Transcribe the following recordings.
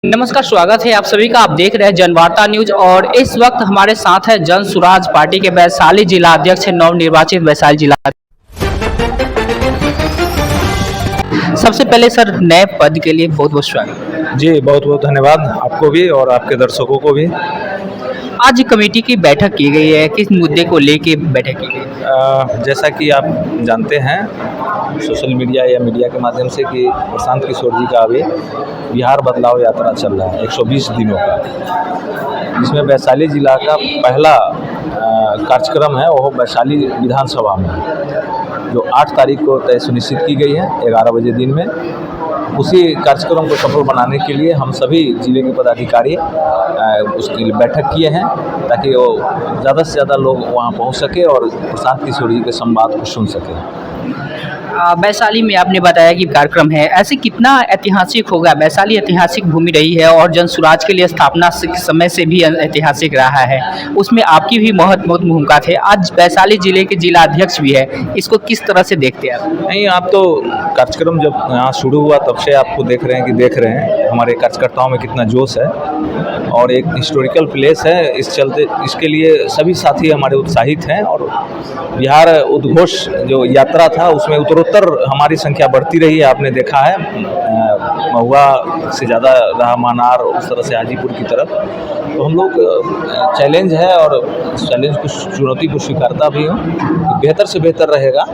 नमस्कार, स्वागत है आप सभी का। आप देख रहे हैं जनवार्ता न्यूज और इस वक्त हमारे साथ है जन सुराज पार्टी के वैशाली जिला अध्यक्ष नवनिर्वाचित वैशाली जिला। सबसे पहले सर, नए पद के लिए बहुत बहुत स्वागत। जी, बहुत बहुत धन्यवाद आपको भी और आपके दर्शकों को भी। आज कमेटी की बैठक की गई है, किस मुद्दे को लेके बैठक की गई? जैसा कि आप जानते हैं सोशल मीडिया या मीडिया के माध्यम से कि प्रशांत किशोर जी का अभी बिहार बदलाव यात्रा चल रहा है 120 दिनों का, जिसमें वैशाली जिला का पहला कार्यक्रम है वो वैशाली विधानसभा में, जो 8 तारीख को तय सुनिश्चित की गई है 11 बजे दिन में। उसी कार्यक्रम को सफल बनाने के लिए हम सभी जिले के पदाधिकारी उसके लिए बैठक किए हैं ताकि वो ज़्यादा से ज़्यादा लोग वहां पहुंच सके और प्रशांत किशोर जी के संवाद को सुन सके। वैशाली में आपने बताया कि कार्यक्रम है, ऐसे कितना ऐतिहासिक होगा? वैशाली ऐतिहासिक भूमि रही है और जन सुराज के लिए स्थापना समय से भी ऐतिहासिक रहा है, उसमें आपकी भी महत्वपूर्ण भूमिका थे। आज वैशाली जिले के जिला अध्यक्ष भी है, इसको किस तरह से देखते हैं आप? नहीं, आप तो कार्यक्रम जब यहाँ शुरू हुआ तब से आपको देख रहे हैं हमारे कार्यकर्ताओं में कितना जोश है और एक हिस्टोरिकल प्लेस है, इस चलते इसके लिए सभी साथी हमारे उत्साहित हैं। और बिहार उद्घोष जो यात्रा था उसमें उत्तरोत्तर हमारी संख्या बढ़ती रही है, आपने देखा है। महुआ से ज़्यादा रहा मानार, उस तरह से हाजीपुर की तरफ। तो हम लोग चैलेंज है और चैलेंज को, चुनौती को स्वीकारता भी हूँ कि बेहतर से बेहतर रहेगा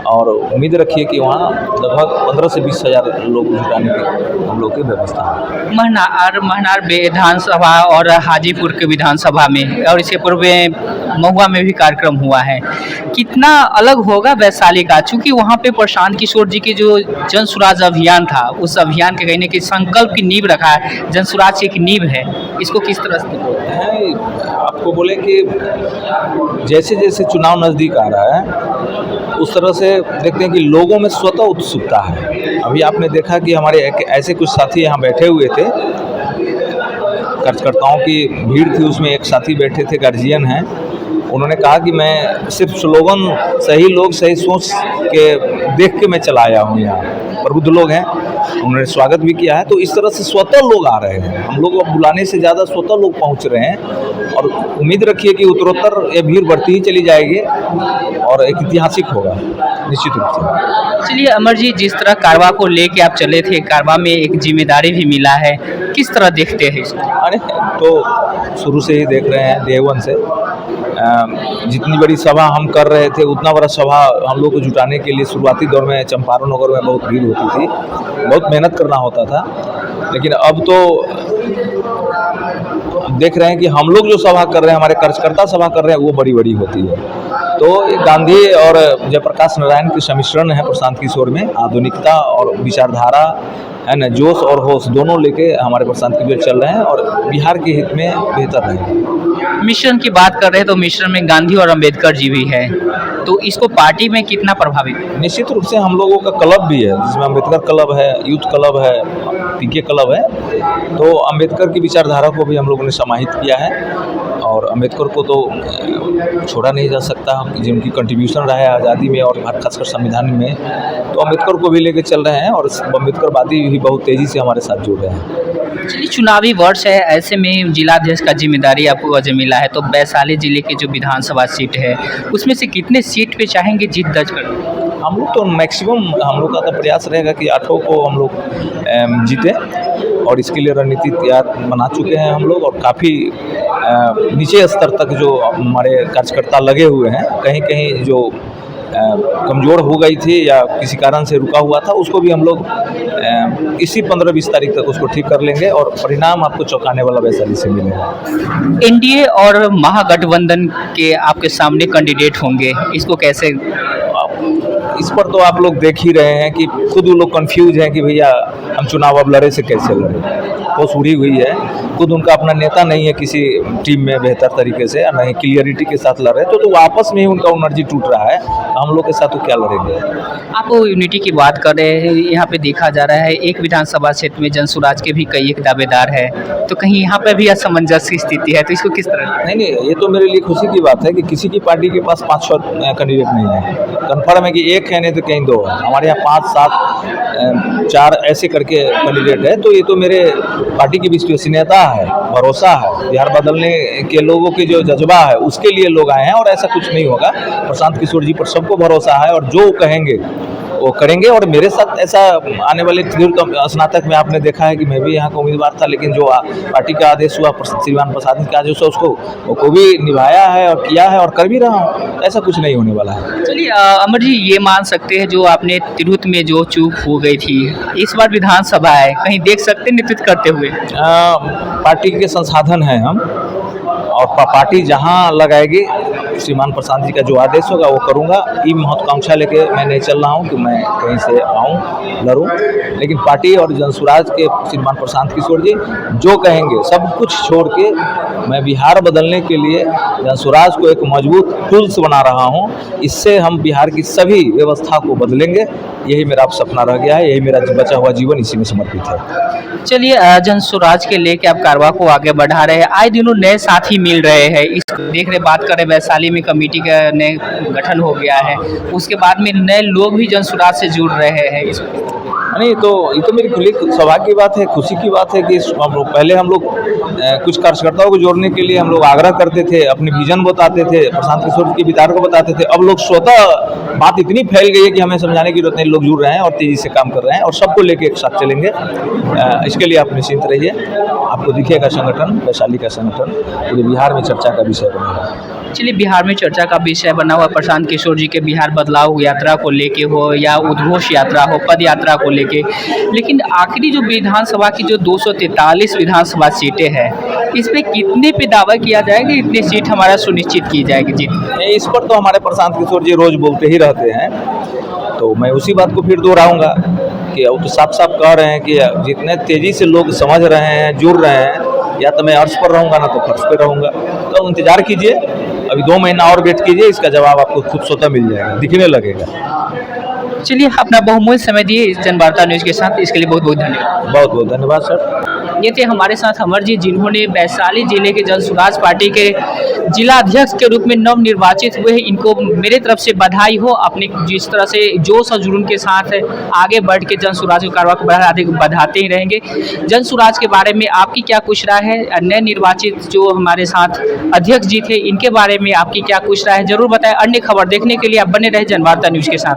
और उम्मीद रखिए कि वहाँ लगभग 15 से 20 हज़ार लोग जुटाने की हम लोग की व्यवस्था है। महनार विधानसभा और हाजीपुर के विधानसभा में और इसके पूर्व महुआ में भी कार्यक्रम हुआ है, कितना अलग होगा वैशाली का? चूँकि वहाँ पे प्रशांत किशोर जी की जो जन सुराज अभियान था, उस अभियान के कहने की संकल्प की नींव रखा है, जन सुराज की एक नींव है, इसको किस तरह से है? आपको बोले कि जैसे जैसे चुनाव नज़दीक आ रहा है उस तरह से देखते हैं कि लोगों में स्वतः उत्सुकता है। अभी आपने देखा कि हमारे ऐसे कुछ साथी यहाँ बैठे हुए थे, कार्यकर्ताओं की भीड़ थी, उसमें एक साथी बैठे थे, गार्जियन हैं। उन्होंने कहा कि मैं सिर्फ स्लोगन सही लोग सही सोच के देख के मैं चला आया हूँ, यहाँ प्रबुद्ध लोग हैं, उन्होंने स्वागत भी किया है। तो इस तरह से स्वतः लोग आ रहे हैं, हम लोग अब बुलाने से ज़्यादा स्वतः लोग पहुँच रहे हैं और उम्मीद रखिए कि उत्तरोत्तर ये भीड़ बढ़ती ही चली जाएगी और एक ऐतिहासिक होगा निश्चित रूप से। चलिए अमर जी, जिस तरह कारवा को लेके आप चले थे, कारवा में एक जिम्मेदारी भी मिला है, किस तरह देखते हैं इसको? अरे तो शुरू से ही देख रहे हैं, डे वन से जितनी बड़ी सभा हम कर रहे थे उतना बड़ा सभा हम लोग को जुटाने के लिए शुरुआती दौर में चंपारण नगर में बहुत भीड़ होती थी, बहुत मेहनत करना होता था। लेकिन अब तो देख रहे हैं कि हम लोग जो सभा कर रहे हैं, हमारे कार्यकर्ता सभा कर रहे हैं, वो बड़ी बड़ी होती है। तो गांधी और जयप्रकाश नारायण के सम्मिश्रण है प्रशांत किशोर में, आधुनिकता और विचारधारा है न, जोश और होश दोनों लेके हमारे प्रशांत किशोर चल रहे हैं और बिहार के हित में बेहतर रहेगा। मिश्रण की बात कर रहे हैं तो मिश्रण में गांधी और अंबेडकर जी भी है, तो इसको पार्टी में कितना प्रभावित? निश्चित रूप से हम लोगों का क्लब भी है, जिसमें अंबेडकर क्लब है, यूथ क्लब है, पीके क्लब है। तो अंबेडकर की विचारधारा को भी हम लोगों ने समाहित किया है और अंबेडकर को तो छोड़ा नहीं जा सकता, जिनकी कंट्रीब्यूशन रहा है आज़ादी में और खासकर संविधान में, तो अंबेडकर को भी लेके चल रहे हैं और अंबेडकरवादी भी बहुत तेज़ी से हमारे साथ जुड़ रहे हैं। चलिए, चुनावी वर्ष है, ऐसे में जिलाध्यक्ष का जिम्मेदारी आपको वजह मिला है, तो वैशाली जिले के जो विधानसभा सीट है उसमें से कितने सीट पे चाहेंगे जीत दर्ज करना? हम लोग तो मैक्सिमम, हम लोग का तो प्रयास रहेगा कि 8 को हम लोग जीतें और इसके लिए रणनीति तैयार बना चुके हैं हम लोग। और काफ़ी नीचे स्तर तक जो हमारे कार्यकर्ता लगे हुए हैं, कहीं कहीं जो कमज़ोर हो गई थी या किसी कारण से रुका हुआ था, उसको भी हम लोग इसी 15-20 तारीख तक उसको ठीक कर लेंगे और परिणाम आपको चौंकाने वाला वैशाली से मिलेगा। एनडीए और महागठबंधन के आपके सामने कैंडिडेट होंगे, इसको कैसे? इस पर तो आप लोग देख ही रहे हैं कि खुद वो लोग कंफ्यूज हैं कि भैया हम चुनाव अब लड़े से कैसे लड़े, वो उड़ी हुई है। खुद उनका अपना नेता नहीं है किसी टीम में बेहतर तरीके से, और नहीं क्लियरिटी के साथ लड़ रहे, तो आपस में ही उनका एनर्जी टूट रहा है। हम लोग के साथ तो क्या लड़ेंगे? आप यूनिटी की बात कर रहे हैं, यहाँ पे देखा जा रहा है एक विधानसभा क्षेत्र में जन सुराज के भी कई एक दावेदार है, है। तो कहीं यहाँ पर भी असमंजस की स्थिति है, तो इसको किस तरह? नहीं नहीं, ये तो मेरे लिए खुशी की बात है कि किसी की पार्टी के पास 5-6 कैंडिडेट नहीं है। कन्फर्म है कि एक है, नहीं तो कहीं 2 है। हमारे यहाँ 5-7 4 ऐसे करके कैंडिडेट है। तो ये तो मेरे पार्टी की विश्वसनीयता है, भरोसा है, बिहार बदलने के लोगों के जो जज्बा है उसके लिए लोग आए हैं। और ऐसा कुछ नहीं होगा। प्रशांत किशोर जी पर सबको भरोसा है और जो कहेंगे वो करेंगे। और मेरे साथ ऐसा आने वाले स्नातक में आपने देखा है कि मैं भी यहाँ का उम्मीदवार था, लेकिन जो पार्टी का आदेश हुआ, श्रीमान प्रसाद का आदेश हुआ, उसको भी निभाया है और किया है और कर भी रहा हूँ। ऐसा कुछ नहीं होने वाला है। चलिए अमर जी, ये मान सकते हैं जो आपने तिरहुत में जो चूक हो गई थी, इस बार विधानसभा है, कहीं देख सकते हैं नेतृत्व करते हुए? पार्टी के संसाधन हैं हम, और पार्टी जहाँ लगाएगी, श्रीमान प्रशांत जी का जो आदेश होगा वो करूँगा। ये महत्वाकांक्षा लेके मैं नहीं चल रहा हूँ कि मैं कहीं से आऊँ लड़ूँ, लेकिन पार्टी और जनसुराज के श्रीमान प्रशांत किशोर जी जो कहेंगे सब कुछ छोड़ के मैं बिहार बदलने के लिए जनसुराज को एक मजबूत टूल्स बना रहा हूँ। इससे हम बिहार की सभी व्यवस्था को बदलेंगे। यही मेरा सपना रह गया है, यही मेरा बचा हुआ जीवन इसी में समर्पित है। चलिए जनसुराज के लेके आप कारवा को आगे बढ़ा रहे हैं, आए दिनों नए साथी मिल रहे हैं। इस देख रहे बात करें, वैशाली में कमेटी का नए गठन हो गया है, उसके बाद में नए लोग भी जनसुराज से जुड़ रहे हैं। नहीं तो ये तो मेरी खुली सौभाग्य की बात है, खुशी की बात है कि पहले हम लोग कुछ कार्यकर्ताओं को जोड़ने के लिए हम लोग आग्रह करते थे, अपने विजन बताते थे, प्रशांत किशोर जी के विचार को बताते थे। अब लोग स्वतः बात इतनी फैल गई है कि हमें समझाने की जरूरत नहीं, लोग जुड़ रहे हैं और तेजी से काम कर रहे हैं और सबको लेके एक साथ चलेंगे। इसके लिए आप निश्चिंत रहिए, आपको दिखेगा संगठन, वैशाली का संगठन पूरे बिहार में चर्चा का विषय बनेगा। चलिए, बिहार में चर्चा का विषय बना हुआ प्रशांत किशोर जी के बिहार बदलाव यात्रा को लेके हो या उद्घोष यात्रा हो, पद यात्रा को लेके, लेकिन आखिरी जो विधानसभा की जो 243 विधानसभा सीटें हैं, इस पे कितने पे दावा किया जाएगा, इतनी सीट हमारा सुनिश्चित की जाएगी जीत? इस पर तो हमारे प्रशांत किशोर जी रोज बोलते ही रहते हैं, तो मैं उसी बात को फिर दोहराऊंगा कि वो तो साफ साफ कह रहे हैं कि जितने तेजी से लोग समझ रहे हैं, जुड़ रहे हैं, या तो मैं अर्श पर रहूंगा ना तो फर्श पे रहूंगा। तो इंतजार कीजिए, अभी 2 महीना और वेट कीजिए, इसका जवाब आपको खुद स्वतः मिल जाएगा, दिखने लगेगा। चलिए, अपना बहुमूल्य समय दिए इस जनवार्ता न्यूज़ के साथ, इसके लिए बहुत बहुत धन्यवाद। बहुत बहुत धन्यवाद सर। ये थे हमारे साथ अमर जी, जिन्होंने वैशाली जिले के जनसुराज पार्टी के जिला अध्यक्ष के रूप में नव निर्वाचित हुए हैं। इनको मेरे तरफ से बधाई हो। अपने जिस तरह से जोश और जुनून के साथ आगे बढ़ के जनसुराज के कारवा को बढ़ाते ही रहेंगे। जनसुराज के बारे में आपकी क्या कुछ राय है? नए निर्वाचित जो हमारे साथ अध्यक्ष जी थे, इनके बारे में आपकी क्या कुछ राय है, जरूर बताएं। अन्य खबर देखने के लिए आप बने रहे जनवार्ता न्यूज़ के साथ।